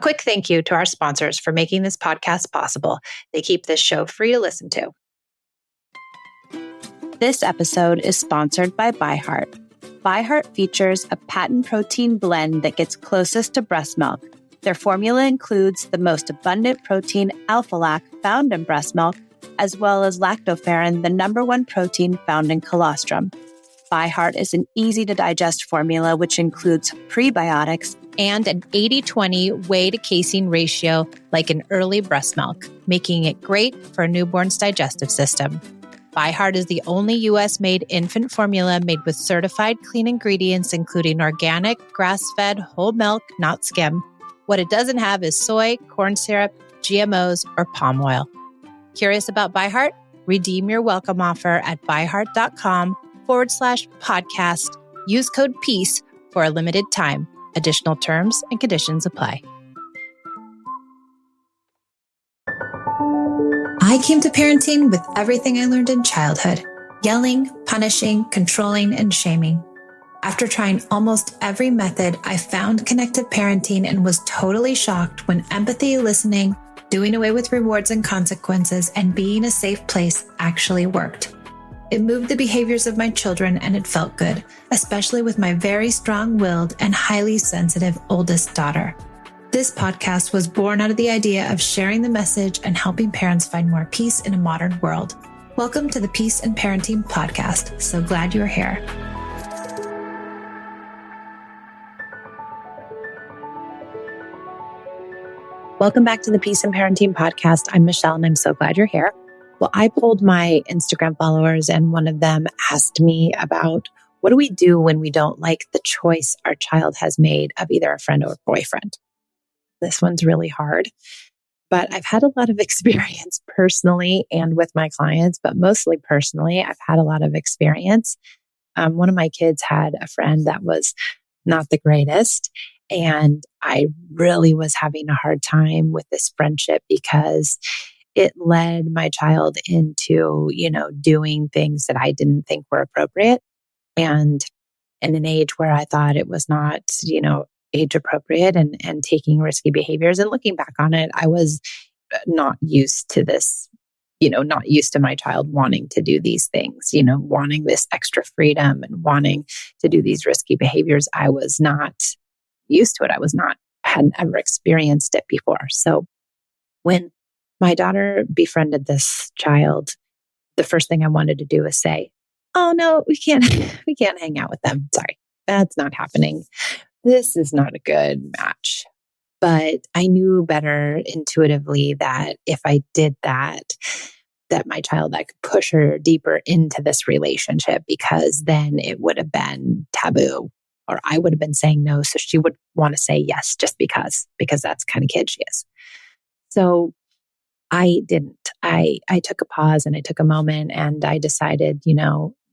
quick thank you to our sponsors for making this podcast possible. They keep this show free to listen to. This episode is sponsored by ByHeart. ByHeart features a patent protein blend that gets closest to breast milk. Their formula includes the most abundant protein, alpha-lac, found in breast milk, as well as lactoferrin, the number one protein found in colostrum. ByHeart is an easy-to-digest formula which includes prebiotics and an 80-20 whey to casein ratio like in early breast milk, making it great for a newborn's digestive system. ByHeart is the only U.S.-made infant formula made with certified clean ingredients, including organic, grass-fed, whole milk, not skim. What it doesn't have is soy, corn syrup, GMOs, or palm oil. Curious about ByHeart? Redeem your welcome offer at byheart.com/podcast. Use code PEACE for a limited time. Additional terms and conditions apply. I came to parenting with everything I learned in childhood: yelling, punishing, controlling, and shaming. After trying almost every method, I found connected parenting and was totally shocked when empathy, listening, doing away with rewards and consequences, and being a safe place actually worked. It moved the behaviors of my children and it felt good, especially with my very strong-willed and highly sensitive oldest daughter. This podcast was born out of the idea of sharing the message and helping parents find more peace in a modern world. Welcome to the Peace and Parenting Podcast. So glad you're here. Welcome back to the Peace and Parenting Podcast. I'm Michelle, and I'm so glad you're here. Well, I polled my Instagram followers, and one of them asked me about what do we do when we don't like the choice our child has made of either a friend or a boyfriend. This one's really hard, but I've had a lot of experience personally and with my clients, but mostly personally, I've had a lot of experience. One of my kids had a friend that was not the greatest, and I really was having a hard time with this friendship because it led my child into, doing things that I didn't think were appropriate. And in an age where I thought it was not, age appropriate and taking risky behaviors. And looking back on it, I was not used to this, not used to my child wanting to do these things, wanting this extra freedom and wanting to do these risky behaviors. I was not used to it. Hadn't ever experienced it before. So when my daughter befriended this child, the first thing I wanted to do was say, "Oh no, we can't hang out with them. Sorry, that's not happening. This is not a good match." But I knew better intuitively that if I did that my child, I could push her deeper into this relationship, because then it would have been taboo, or I would have been saying no. So she would want to say yes just because that's the kind of kid she is. So I didn't. I took a pause and I took a moment and I decided,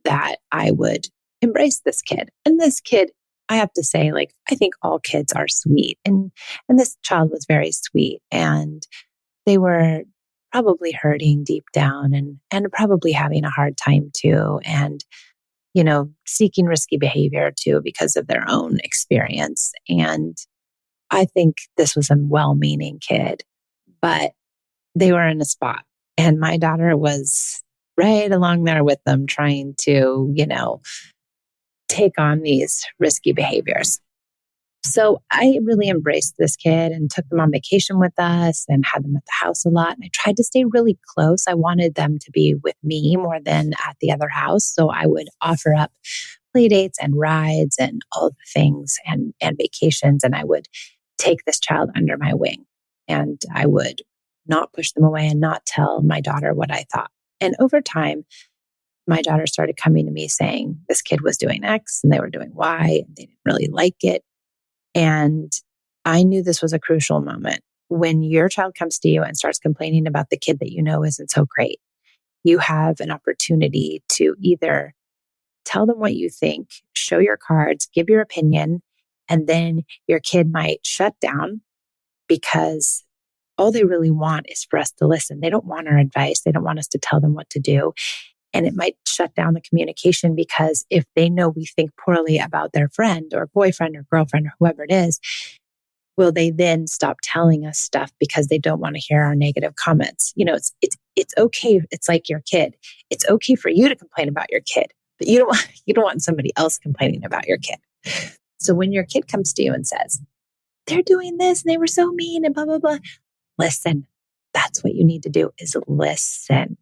that I would embrace this kid. And this kid, I have to say, I think all kids are sweet. And this child was very sweet, and they were probably hurting deep down and probably having a hard time too. And, seeking risky behavior too, because of their own experience. And I think this was a well-meaning kid, but they were in a spot, and my daughter was right along there with them, trying to, take on these risky behaviors. So I really embraced this kid and took them on vacation with us and had them at the house a lot. And I tried to stay really close. I wanted them to be with me more than at the other house. So I would offer up play dates and rides and all the things and vacations. And I would take this child under my wing, and I would not push them away and not tell my daughter what I thought. And over time, my daughter started coming to me saying this kid was doing X and they were doing Y, and they didn't really like it. And I knew this was a crucial moment. When your child comes to you and starts complaining about the kid that isn't so great, you have an opportunity to either tell them what you think, show your cards, give your opinion, and then your kid might shut down because all they really want is for us to listen. They don't want our advice. They don't want us to tell them what to do. And it might shut down the communication, because if they know we think poorly about their friend or boyfriend or girlfriend or whoever it is, will they then stop telling us stuff because they don't want to hear our negative comments? It's okay. It's like your kid. It's okay for you to complain about your kid, but you don't want somebody else complaining about your kid. So when your kid comes to you and says, they're doing this and they were so mean and blah, blah, blah, listen. That's what you need to do is listen.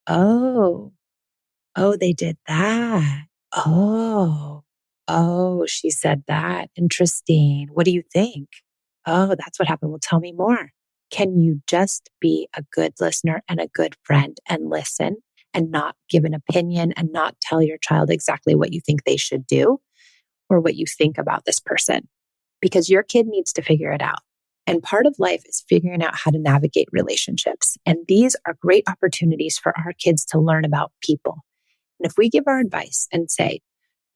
Oh, they did that. Oh, she said that. Interesting. What do you think? Oh, that's what happened. Well, tell me more. Can you just be a good listener and a good friend and listen and not give an opinion and not tell your child exactly what you think they should do or what you think about this person? Because your kid needs to figure it out. And part of life is figuring out how to navigate relationships. And these are great opportunities for our kids to learn about people. And if we give our advice and say,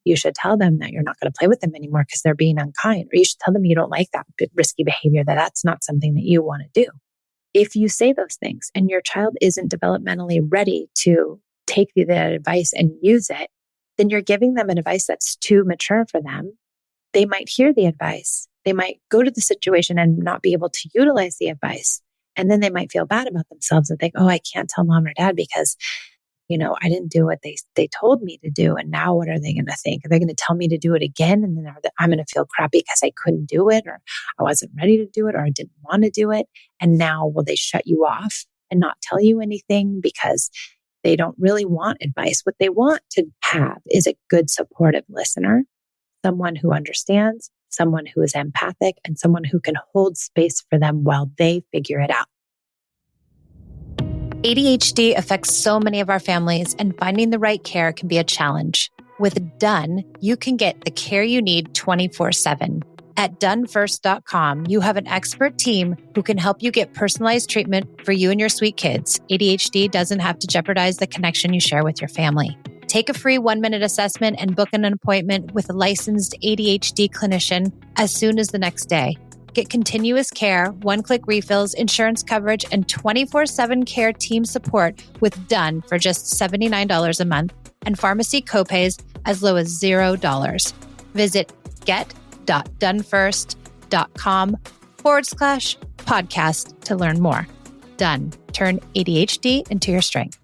you should tell them that you're not going to play with them anymore because they're being unkind, or you should tell them you don't like that risky behavior, that's not something that you want to do. If you say those things and your child isn't developmentally ready to take that advice and use it, then you're giving them an advice that's too mature for them. They might hear the advice. They might go to the situation and not be able to utilize the advice. And then they might feel bad about themselves and think, oh, I can't tell mom or dad because, I didn't do what they told me to do. And now what are they going to think? Are they going to tell me to do it again? And then I'm going to feel crappy because I couldn't do it, or I wasn't ready to do it, or I didn't want to do it. And now will they shut you off and not tell you anything because they don't really want advice? What they want to have is a good supportive listener, someone who understands, someone who is empathic, and someone who can hold space for them while they figure it out. ADHD affects so many of our families, and finding the right care can be a challenge. With Done, you can get the care you need 24/7. At donefirst.com, you have an expert team who can help you get personalized treatment for you and your sweet kids. ADHD doesn't have to jeopardize the connection you share with your family. Take a free 1-minute assessment and book an appointment with a licensed ADHD clinician as soon as the next day. Get continuous care, one-click refills, insurance coverage, and 24/7 care team support with Done for just $79 a month and pharmacy copays as low as $0. Visit get.donefirst.com/podcast to learn more. Done. Turn ADHD into your strength.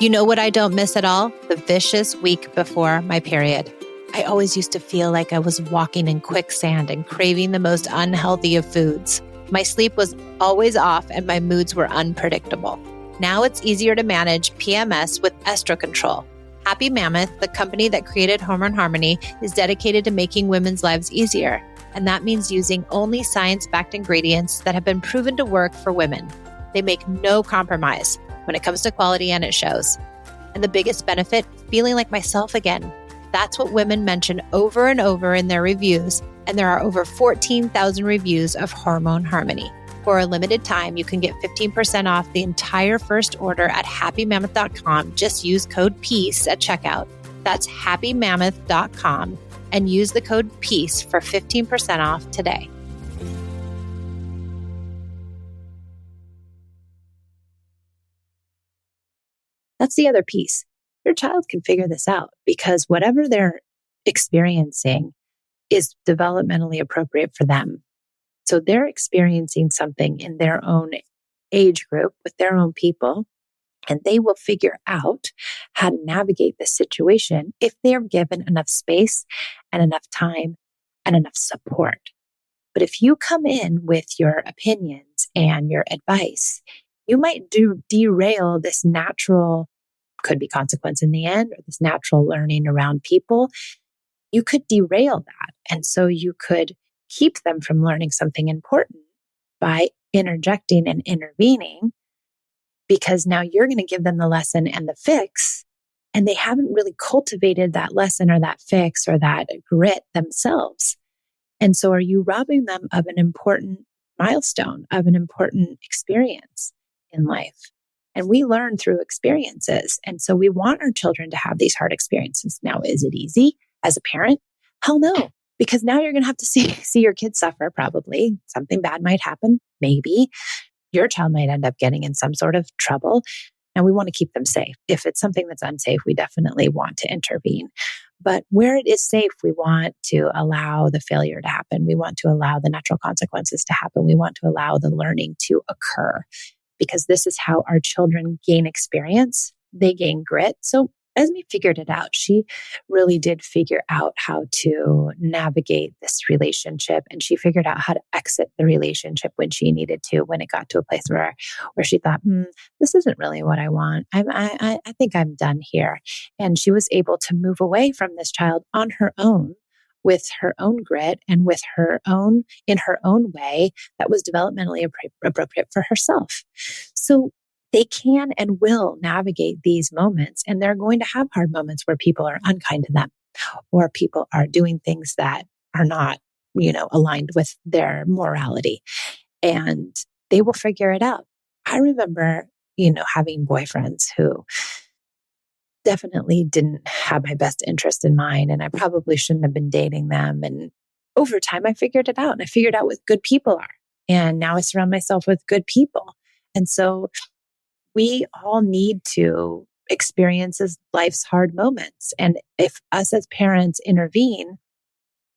You know what I don't miss at all? The vicious week before my period. I always used to feel like I was walking in quicksand and craving the most unhealthy of foods. My sleep was always off and my moods were unpredictable. Now it's easier to manage PMS with Estro Control. Happy Mammoth, the company that created Hormone Harmony, is dedicated to making women's lives easier. And that means using only science-backed ingredients that have been proven to work for women. They make no compromise when it comes to quality, and it shows. And the biggest benefit, feeling like myself again. That's what women mention over and over in their reviews, and there are over 14,000 reviews of Hormone Harmony. For a limited time, you can get 15% off the entire first order at happymammoth.com. Just use code PEACE at checkout. That's happymammoth.com and use the code PEACE for 15% off today. That's the other piece. Your child can figure this out because whatever they're experiencing is developmentally appropriate for them. So they're experiencing something in their own age group with their own people, and they will figure out how to navigate the situation if they're given enough space and enough time and enough support. But if you come in with your opinions and your advice, you might derail this natural, could be consequence in the end, or this natural learning around people. You could derail that. And so you could keep them from learning something important by interjecting and intervening, because now you're going to give them the lesson and the fix, and they haven't really cultivated that lesson or that fix or that grit themselves. And so are you robbing them of an important milestone, of an important experience in life? And we learn through experiences. And so we want our children to have these hard experiences. Now, is it easy as a parent? Hell no, because now you're going to have to see your kids suffer. Probably something bad might happen. Maybe your child might end up getting in some sort of trouble. Now, we want to keep them safe. If it's something that's unsafe, we definitely want to intervene. But where it is safe, we want to allow the failure to happen. We want to allow the natural consequences to happen. We want to allow the learning to occur, because this is how our children gain experience. They gain grit. So Esme figured it out. She really did figure out how to navigate this relationship, and she figured out how to exit the relationship when she needed to, when it got to a place where she thought, this isn't really what I want. I think I'm done here. And she was able to move away from this child on her own, with her own grit and with her own, in her own way that was developmentally appropriate for herself. So they can and will navigate these moments, and they're going to have hard moments where people are unkind to them, or people are doing things that are not, aligned with their morality, and they will figure it out. I remember, having boyfriends who definitely didn't have my best interest in mind, and I probably shouldn't have been dating them. And over time, I figured it out, and I figured out what good people are. And now I surround myself with good people. And so we all need to experience life's hard moments. And if us as parents intervene,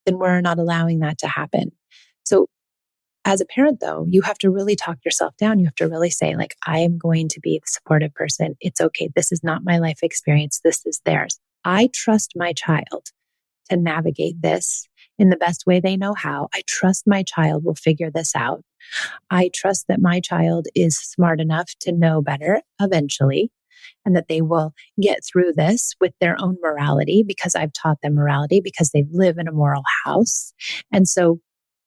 then we're not allowing that to happen. So as a parent, though, you have to really talk yourself down. You have to really say, like, I am going to be the supportive person. It's okay. This is not my life experience. This is theirs. I trust my child to navigate this in the best way they know how. I trust my child will figure this out. I trust that my child is smart enough to know better eventually, and that they will get through this with their own morality, because I've taught them morality, because they live in a moral house. And so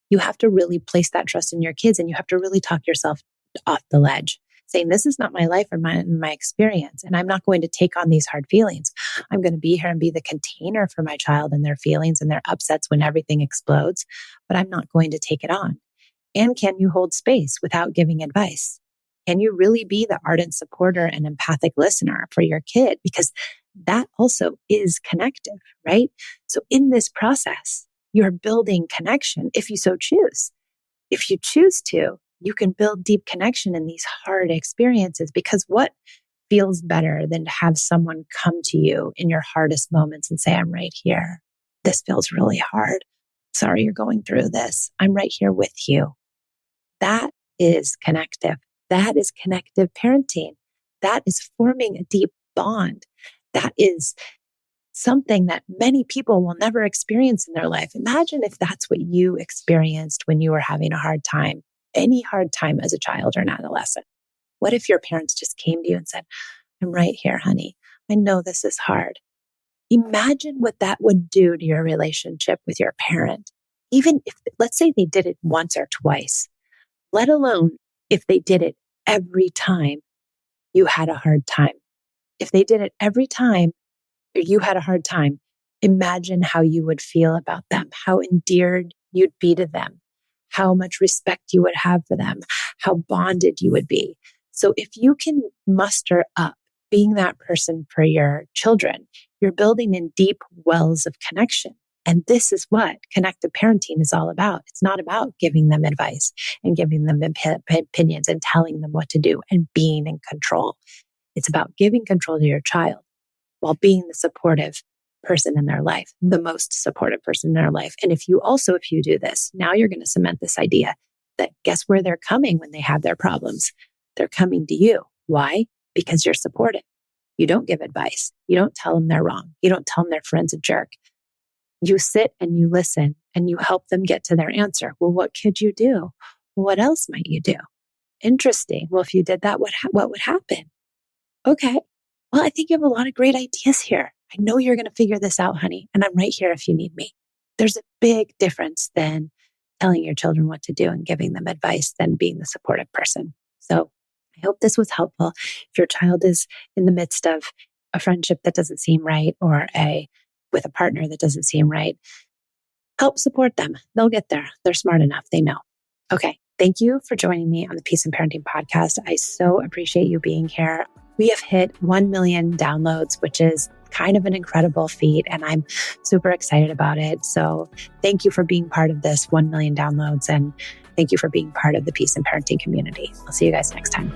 you have to really place that trust in your kids, and you have to really talk yourself off the ledge, saying, this is not my life or my experience, and I'm not going to take on these hard feelings. I'm going to be here and be the container for my child and their feelings and their upsets when everything explodes, but I'm not going to take it on. And can you hold space without giving advice? Can you really be the ardent supporter and empathic listener for your kid? Because that also is connective, right? So in this process, you're building connection if you so choose. If you choose to, you can build deep connection in these hard experiences, because what feels better than to have someone come to you in your hardest moments and say, I'm right here. This feels really hard. Sorry you're going through this. I'm right here with you. That is connective. That is connective parenting. That is forming a deep bond. That is something that many people will never experience in their life. Imagine if that's what you experienced when you were having a hard time, any hard time as a child or an adolescent. What if your parents just came to you and said, I'm right here, honey. I know this is hard. Imagine what that would do to your relationship with your parent. Even if, let's say they did it once or twice, let alone if they did it every time you had a hard time. If they did it every time you had a hard time, imagine how you would feel about them, how endeared you'd be to them, how much respect you would have for them, how bonded you would be. So if you can muster up being that person for your children, you're building in deep wells of connection. And this is what connected parenting is all about. It's not about giving them advice and giving them opinions and telling them what to do and being in control. It's about giving control to your child while being the supportive person in their life, the most supportive person in their life. And if you do this, now you're going to cement this idea that guess where they're coming when they have their problems? They're coming to you. Why? Because you're supportive. You don't give advice. You don't tell them they're wrong. You don't tell them their friend's a jerk. You sit and you listen and you help them get to their answer. Well, what could you do? What else might you do? Interesting. Well, if you did that, what would happen? Okay. Well, I think you have a lot of great ideas here. I know you're going to figure this out, honey, and I'm right here if you need me. There's a big difference than telling your children what to do and giving them advice than being the supportive person. So I hope this was helpful. If your child is in the midst of a friendship that doesn't seem right, or with a partner that doesn't seem right, help support them. They'll get there. They're smart enough. They know. Okay. Thank you for joining me on the Peace in Parenting podcast. I so appreciate you being here. We have hit 1 million downloads, which is kind of an incredible feat, and I'm super excited about it. So thank you for being part of this 1 million downloads, and thank you for being part of the Peace in Parenting community. I'll see you guys next time.